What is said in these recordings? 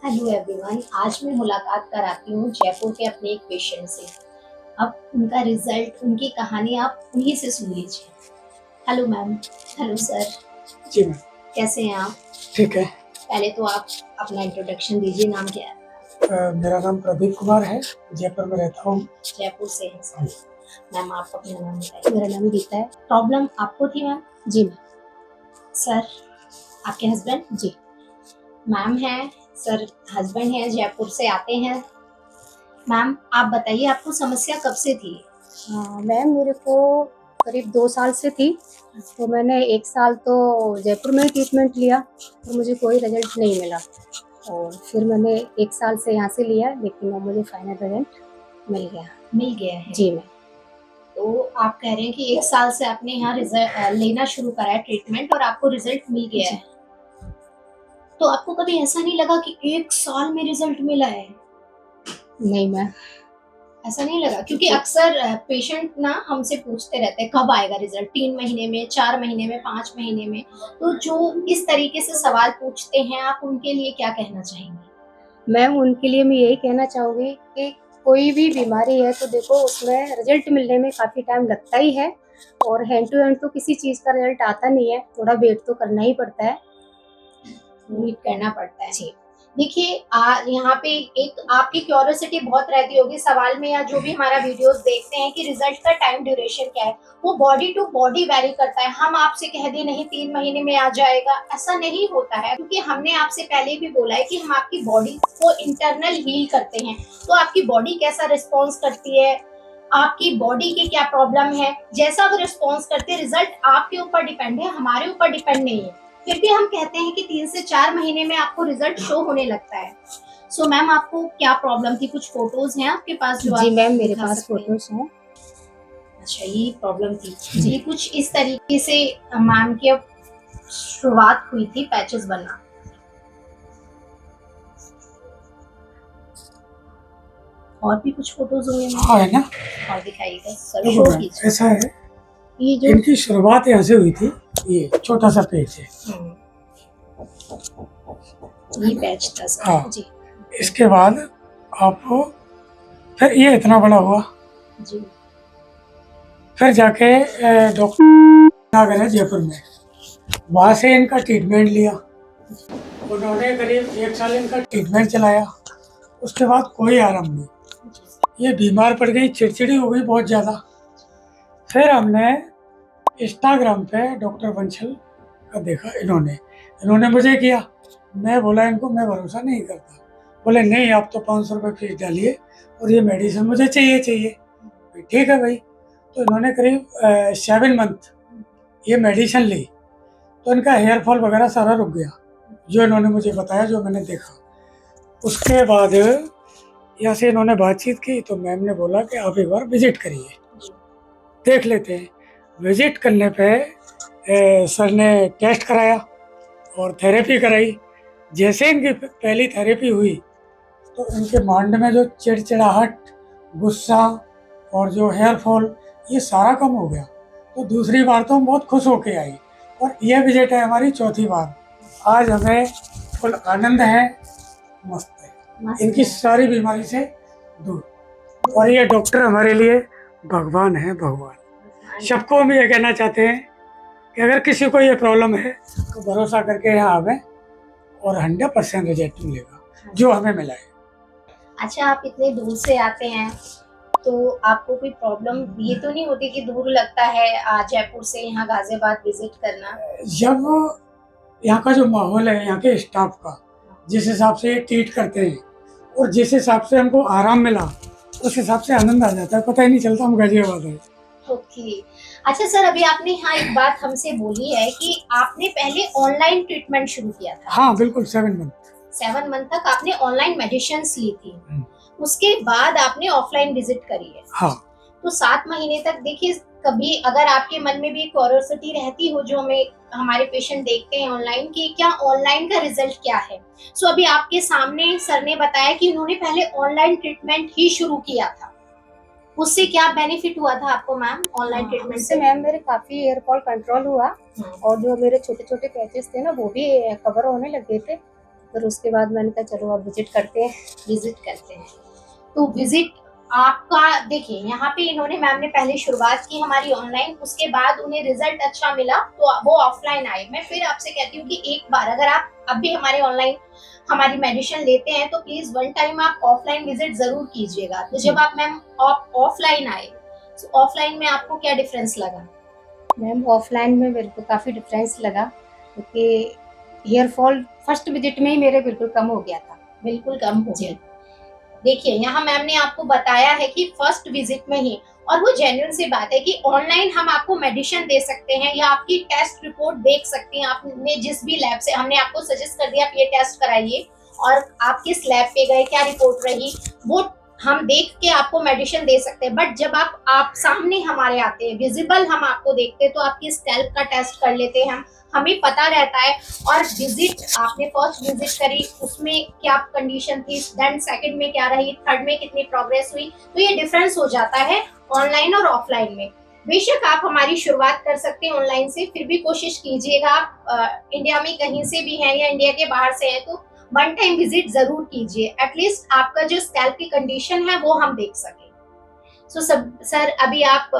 Hello everyone. आज मैं मुलाकात कराती हूँ जयपुर के अपने एक पेशेंट से। अब उनका रिजल्ट, उनकी कहानी आप उन्हीं से सुन लीजिए। Hello ma'am. Hello sir. जी मैम। कैसे हैं आप? ठीक है। पहले तो आप अपना इंट्रोडक्शन दीजिए। नाम क्या है? मेरा नाम प्रदीप कुमार है, जयपुर में रहता हूँ। जयपुर से हैं सर। मैम आप अपना नाम बताइए। मेरा नाम गीता है। प्रॉब्लम आपको थी मैम? जी मैम। सर आपके हस्बैंड? जी। मैम है सर, हस्बैंड है, जयपुर से आते हैं। मैम आप बताइए, आपको समस्या कब से थी? मैम मेरे को करीब 2 साल से थी। तो मैंने 1 साल तो जयपुर में ही ट्रीटमेंट लिया और मुझे कोई रिजल्ट नहीं मिला। और फिर मैंने 1 साल से यहाँ से लिया, लेकिन अब मुझे फाइनल रिजल्ट मिल गया। मिल गया है? जी मैम। तो आप कह रहे हैं कि 1 साल से आपने यहाँ रिजल्ट लेना शुरू करा है ट्रीटमेंट और आपको रिजल्ट मिल गया है। तो आपको कभी ऐसा नहीं लगा कि 1 साल में रिजल्ट मिला है? नहीं मैम। ऐसा नहीं लगा? क्योंकि अक्सर पेशेंट ना हमसे पूछते रहते हैं कब आएगा रिजल्ट, 3 महीने में, 4 महीने में, 5 महीने में। तो जो इस तरीके से सवाल पूछते हैं, आप उनके लिए क्या कहना चाहेंगे? मैम उनके लिए मैं यही कहना चाहूँगी कि कोई भी बीमारी है तो देखो उसमें रिजल्ट मिलने में काफ़ी टाइम लगता ही है। और हैंड टू हैंड तो किसी चीज़ का रिजल्ट आता नहीं है, थोड़ा वेट तो करना ही पड़ता है। मीट करना पड़ता है। जी। देखिए यहाँ पे एक आपकी क्यूरियोसिटी बहुत रहती होगी सवाल में, या जो भी हमारा वीडियोस देखते हैं कि रिजल्ट का टाइम ड्यूरेशन क्या है। वो बॉडी टू बॉडी वैरी करता है। हम आपसे कह दें नहीं 3 महीने में आ जाएगा, ऐसा नहीं होता है। क्योंकि हमने आपसे पहले भी बोला है कि हम आपकी बॉडी को इंटरनल हील करते हैं। तो आपकी बॉडी कैसा रिस्पॉन्स करती है, आपकी बॉडी की क्या प्रॉब्लम है, जैसा वो रिस्पॉन्स करते हैं, रिजल्ट आपके ऊपर डिपेंड है, हमारे ऊपर डिपेंड नहीं है। फिर भी हम कहते हैं कि 3 से 4 महीने में आपको रिजल्ट शो होने लगता है। सो मैम आपको क्या प्रॉब्लम थी? कुछ फोटोज हैं आपके पास जो जी आप मैम, मेरे दिखा पास सकते हैं? फोटोज हैं। अच्छा, ये प्रॉब्लम थी जी। कुछ इस तरीके से मैम की अब शुरुआत हुई थी पैचेस बनना। और भी कुछ फोटोज होंगे मैम? हाँ है ना। और दिखाइएगा सर, देखो शो मैम, कीजिए। ऐसा है, ये जो इनकी शुरुआत यहाँ से हुई थी। ये छोटा सा पेज है। ये पैच था सर। हाँ। जी। इसके बाद आपको फिर ये इतना बड़ा हुआ। जी। फिर जाके डॉक्टर आ गए जयपुर में, वहाँ से इनका ट्रीटमेंट लिया। उन्होंने करीब 1 साल इनका ट्रीटमेंट चलाया। उसके बाद कोई आराम नहीं। ये बीमार पड़ गई, चिड़चिड़ी हो गई बहुत ज़्यादा। फिर हमने इंस्टाग्राम पे डॉक्टर बंसल का देखा। इन्होंने मुझे किया। मैं बोला इनको मैं भरोसा नहीं करता। बोले नहीं, आप तो 500 रुपये फीस डालिए और ये मेडिसिन मुझे चाहिए। ठीक है भाई। तो इन्होंने करीब 7 मंथ ये मेडिसिन ली, तो इनका हेयर फॉल वगैरह सारा रुक गया, जो इन्होंने मुझे बताया, जो मैंने देखा। उसके बाद यहाँ से इन्होंने बातचीत की तो मैम ने बोला कि आप एक बार विजिट करिए, देख लेते हैं। विजिट करने पे सर ने टेस्ट कराया और थेरेपी कराई। जैसे इनकी पहली थेरेपी हुई तो इनके माइंड में जो चिड़चिड़ाहट, गुस्सा और जो हेयर फॉल, ये सारा कम हो गया। तो दूसरी बार तो हम बहुत खुश होके आई और यह विजिट है हमारी चौथी बार। आज हमें फुल आनंद है, मस्त है, इनकी सारी बीमारी से दूर। और ये डॉक्टर हमारे लिए भगवान है, भगवान। सबको हम ये कहना चाहते हैं कि अगर किसी को ये प्रॉब्लम है तो भरोसा करके यहाँ आवे और 100% रिजल्ट मिलेगा जो हमें मिला है। अच्छा, आप इतने दूर से आते हैं तो आपको कोई प्रॉब्लम ये तो नहीं होती कि दूर लगता है जयपुर से यहाँ गाजियाबाद विजिट करना? जब यहाँ का जो माहौल है, यहाँ के स्टाफ का, जिस हिसाब से ये ट्रीट करते हैं और जिस हिसाब से हमको आराम मिला, उस हिसाब से आनंद आ जाता है। पता ही नहीं चलता हम गाजियाबाद है। ओके। अच्छा सर, अभी आपने यहाँ एक बात हमसे बोली है कि आपने पहले ऑनलाइन ट्रीटमेंट शुरू किया था। हाँ बिल्कुल, 7 मंथ। 7 मंथ तक आपने ऑनलाइन मेडिसिन ली थी। उसके बाद आपने ऑफलाइन विजिट करी है। हाँ। तो 7 महीने तक देखिए, कभी अगर आपके मन में भी क्यूरियोसिटी रहती हो, जो हमें हमारे पेशेंट देखते हैं ऑनलाइन, कि क्या ऑनलाइन का रिजल्ट क्या है। सो अभी आपके सामने सर ने बताया कि उन्होंने पहले ऑनलाइन ट्रीटमेंट ही शुरू किया था। उससे क्या बेनिफिट हुआ था आपको मैम ऑनलाइन ट्रीटमेंट उससे मैम मेरे काफी हेयर फॉल कंट्रोल हुआ और जो मेरे छोटे छोटे पैचेस थे ना वो भी कवर होने लगे थे। फिर उसके बाद मैंने कहा चलो अब विजिट करते हैं। विजिट करते हैं। तो विजिट आपका देखिए यहाँ पे इन्होंने मैम ने पहले शुरुआत की हमारी ऑनलाइन, उसके बाद उन्हें रिजल्ट अच्छा मिला तो वो ऑफलाइन आए। मैं फिर आपसे कहती हूँ कि एक बार अगर आप अब भी हमारे ऑनलाइन हमारी मेडिसिन लेते हैं तो प्लीज वन टाइम आप ऑफलाइन विजिट जरूर कीजिएगा। तो जब आप मैम ऑफलाइन आए तो ऑफलाइन में आपको क्या डिफरेंस लगा? मैम ऑफलाइन में मेरे को काफ़ी डिफरेंस लगा, क्योंकि हेयर फॉल फर्स्ट विजिट में ही मेरे बिल्कुल कम हो गया था। बिल्कुल कम हो गया। देखिए यहाँ मैम ने आपको बताया है कि फर्स्ट विजिट में ही, और वो जेन्युइन सी बात है कि ऑनलाइन हम आपको मेडिसिन दे सकते हैं या आपकी टेस्ट रिपोर्ट देख सकते हैं। आपने जिस भी लैब से हमने आपको सजेस्ट कर दिया आप ये टेस्ट कराइए और आप किस लैब पे गए क्या रिपोर्ट रही वो हम देख के आपको मेडिसिन दे सकते हैं। बट जब आप सामने हमारे आते हैं विजिबल हम आपको देखते हैं तो आपकी स्कैल्प का टेस्ट कर लेते हैं हमें पता रहता है। और विजिट आपने फर्स्ट विजिट करी उसमें क्या कंडीशन थी, देन सेकंड में क्या रही, थर्ड में कितनी प्रोग्रेस हुई, तो ये डिफरेंस हो जाता है ऑनलाइन और ऑफलाइन में। बेशक आप हमारी शुरुआत कर सकते हैं ऑनलाइन से, फिर भी कोशिश कीजिएगा आप इंडिया में कहीं से भी हैं या इंडिया के बाहर से हैं तो वन टाइम विजिट जरूर कीजिए, एटलीस्ट आपका जो स्कैल्प की कंडीशन है वो हम देख सकें। सो सर अभी आप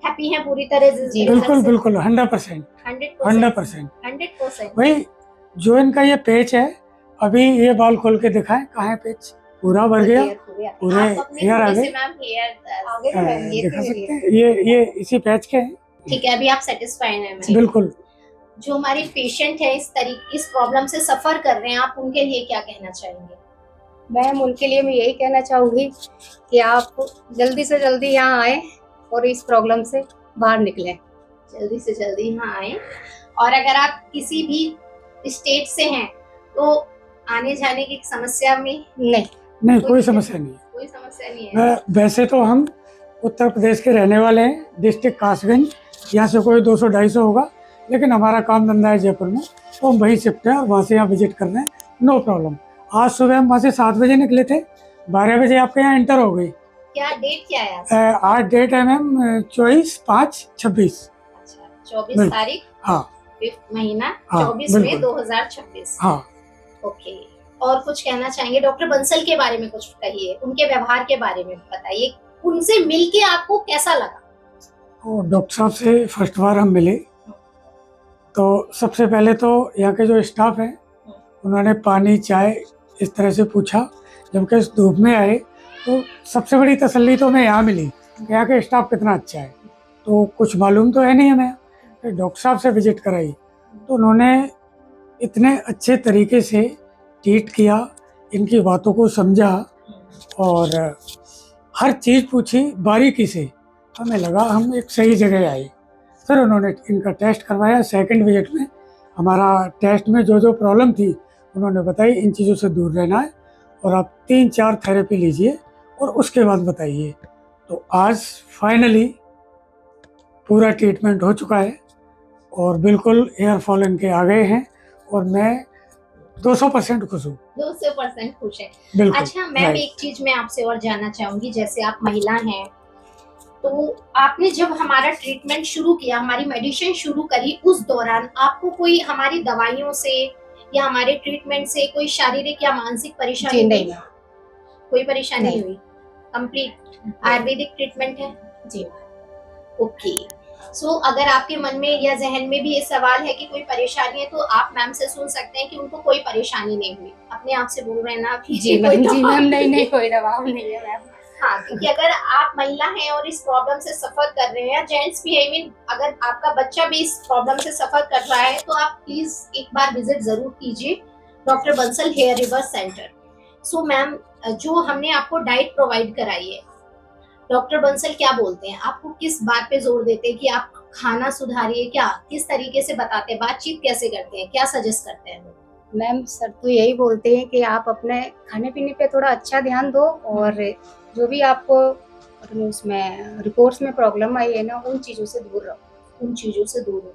हैप्पी हैं पूरी तरह से? बिल्कुल बिल्कुल 100%। 100%। भाई जो इनका ये पेच है, अभी ये बाल खोल के दिखाएं कहाँ है पेच, पूरा भर गया, पूरे हेयर आ गए, दिखा सकते हैं ये इसी पैच के हैं। ठीक है, अभी आप सेटिस्फाइड हैं? बिल्कुल। जो हमारे पेशेंट है इस प्रॉब्लम से सफर कर रहे हैं आप उनके लिए क्या कहना चाहेंगे? मैम उनके लिए मैं यही कहना चाहूँगी कि आप जल्दी से जल्दी यहाँ आए और इस प्रॉब्लम से बाहर निकलें। जल्दी से जल्दी यहाँ आए, और अगर आप किसी भी स्टेट से हैं तो आने जाने की समस्या में नहीं कोई समस्या नहीं है। कोई समस्या नहीं है। वैसे तो हम उत्तर प्रदेश के रहने वाले हैं, डिस्ट्रिक्ट कासगंज, यहाँ से कोई 200-250 होगा, लेकिन हमारा काम धंधा है जयपुर में तो हम वहीं शिफ्ट हैं और वहाँ से यहाँ विजिट कर रहे हैं, नो प्रॉब्लम। आज सुबह हम वहाँ से 7 बजे निकले थे, 12 बजे आपके यहाँ एंटर हो गई। क्या डेट क्या है आज? डेट है मैम 24/5/26। अच्छा 24 तारीख, हाँ 5th महीना, हाँ, 24 में 2026। हाँ ओके, और कुछ कहना चाहेंगे? डॉक्टर बंसल के बारे में कुछ कहिए, उनके व्यवहार के बारे में बताइए, उनसे मिलके आपको कैसा लगा? और डॉक्टर साहब से फर्स्ट बार हम मिले तो सबसे पहले तो यहाँ के जो स्टाफ है उन्होंने पानी चाय इस तरह से पूछा। जबकि इस धूप में आए तो सबसे बड़ी तसल्ली तो हमें यहाँ मिली, यहाँ के स्टाफ कितना अच्छा है। तो कुछ मालूम तो है नहीं हमें, फिर डॉक्टर साहब से विजिट कराई तो उन्होंने इतने अच्छे तरीके से ट्रीट किया, इनकी बातों को समझा और हर चीज़ पूछी बारीकी से। हमें लगा हम एक सही जगह आए। फिर उन्होंने इनका टेस्ट करवाया। सेकंड विजिट में हमारा टेस्ट में जो प्रॉब्लम थी उन्होंने बताई, इन चीज़ों से दूर रहना है और आप 3-4 थेरेपी लीजिए और उसके बाद बताइए। तो आज फाइनली पूरा ट्रीटमेंट हो चुका है और बिल्कुल हेयर फॉल इनके आ गए हैं और मैं 200% खुश हूँ। 200% खुश है। बिल्कुल। अच्छा मैम एक चीज मैं आपसे और जानना चाहूंगी, जैसे आप महिला हैं तो आपने जब हमारा ट्रीटमेंट शुरू किया, हमारी मेडिसिन शुरू करी, उस दौरान आपको कोई हमारी दवाइयों से या हमारे ट्रीटमेंट से कोई शारीरिक या मानसिक परेशानी? नहीं, कोई परेशानी नहीं हुई? कंप्लीट आयुर्वेदिक ट्रीटमेंट है जी। ओके। सो अगर आपके मन में या जहन में भी ये सवाल है कि कोई परेशानी है तो आप मैम से सुन सकते हैं कि उनको कोई परेशानी नहीं हुई। अपने आप से बोल रहे हैं ना? जी मैम, नहीं कोई दबाव नहीं है मैम। हाँ, क्योंकि अगर आप महिला हैं और इस प्रॉब्लम से सफर कर रहे हैं या जेंट्स भी है, अगर आपका बच्चा भी इस प्रॉब्लम से सफर कर रहा है तो आप प्लीज एक बार विजिट जरूर कीजिए doctor Bansal hair reverse centre. So ma'am जो हमने आपको डाइट प्रोवाइड कराई है, डॉक्टर बंसल क्या बोलते हैं आपको, किस बात पे जोर देते हैं कि आप खाना सुधारिए, क्या किस तरीके से बताते हैं, बातचीत कैसे करते हैं, क्या सजेस्ट करते हैं? मैम सर तो यही बोलते हैं कि आप अपने खाने पीने पे थोड़ा अच्छा ध्यान दो और जो भी आपको उसमें रिपोर्ट्स में प्रॉब्लम आई है ना, उन चीज़ों से दूर रहो। उन चीज़ों से दूर रहो।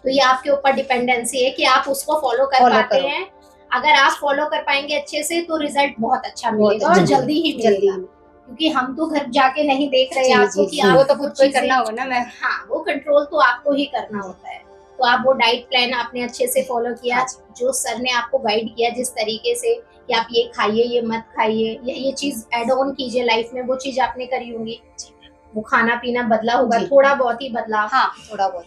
तो ये आपके ऊपर डिपेंडेंसी है कि आप उसको फॉलो कर पाते हैं। अगर आप फॉलो कर पाएंगे अच्छे से तो रिजल्ट बहुत अच्छा मिलेगा और जल्दी ही मिलेगा, क्योंकि हम तो घर जाके नहीं देख रहे आपको कि वो तो खुद को ही करना होगा ना मैम। हाँ, वो कंट्रोल तो आपको ही करना होता है। तो आप वो डाइट प्लान आपने अच्छे से फॉलो किया, हाँ जी। जो सर ने आपको गाइड किया जिस तरीके से कि आप ये खाइए, ये मत खाइए, ये चीज एड ऑन कीजिए लाइफ में, वो चीज आपने करी होंगी। वो खाना पीना बदला होगा, जी। थोड़ा बहुत ही बदलाव। हाँ, थोड़ा बहुत।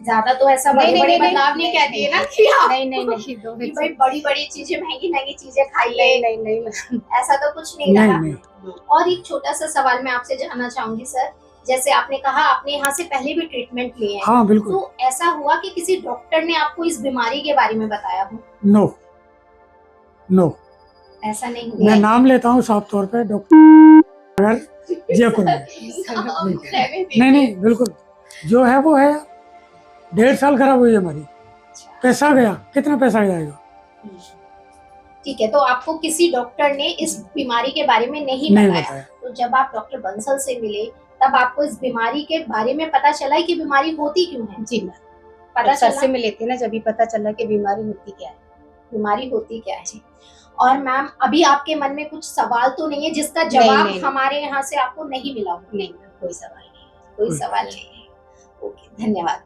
ज्यादा तो ऐसा नहीं, बड़े नहीं, बड़े नहीं, बदलाव नहीं नहीं, कहती है ना नहीं, कि आप नहीं, नहीं, नहीं, दो कि मिनट भाई बड़ी बड़ी चीजें, महंगी महंगी चीजें खाइए, नहीं, नहीं, नहीं, ऐसा तो कुछ नहीं नहीं रहा। नहीं। और एक छोटा सा सवाल मैं आपसे जानना चाहूंगी सर, जैसे आपने कहा आपने यहाँ से पहले भी ट्रीटमेंट लिए हैं, हाँ बिल्कुल। तो ऐसा हुआ कि किसी डॉक्टर ने आपको इस बीमारी के बारे में बताया हो? नो नो, ऐसा नहीं मैं हुआ। नाम लेता हूँ साफ तौर पे, डॉक्टर जयपुर में। नहीं नहीं बिल्कुल, जो है वो है। 1.5 साल खराब हुई हमारी, पैसा गया, कितना पैसा जाएगा। ठीक है, तो आपको किसी डॉक्टर ने इस बीमारी के बारे में नहीं नहीं बताया। बताया। तो जब आप डॉक्टर बंसल से मिले तब आपको इस बीमारी के बारे में पता चला कि बीमारी होती क्यों है? जी मैम, पता सर चला से मिले थे ना, जब भी पता चला कि बीमारी होती क्या है। बीमारी होती क्या है। और मैम अभी आपके मन में कुछ सवाल तो नहीं है जिसका नहीं, जवाब नहीं। हमारे यहाँ से आपको नहीं मिला हो? नहीं मैम, कोई सवाल नहीं। कोई सवाल नहीं है। ओके, धन्यवाद।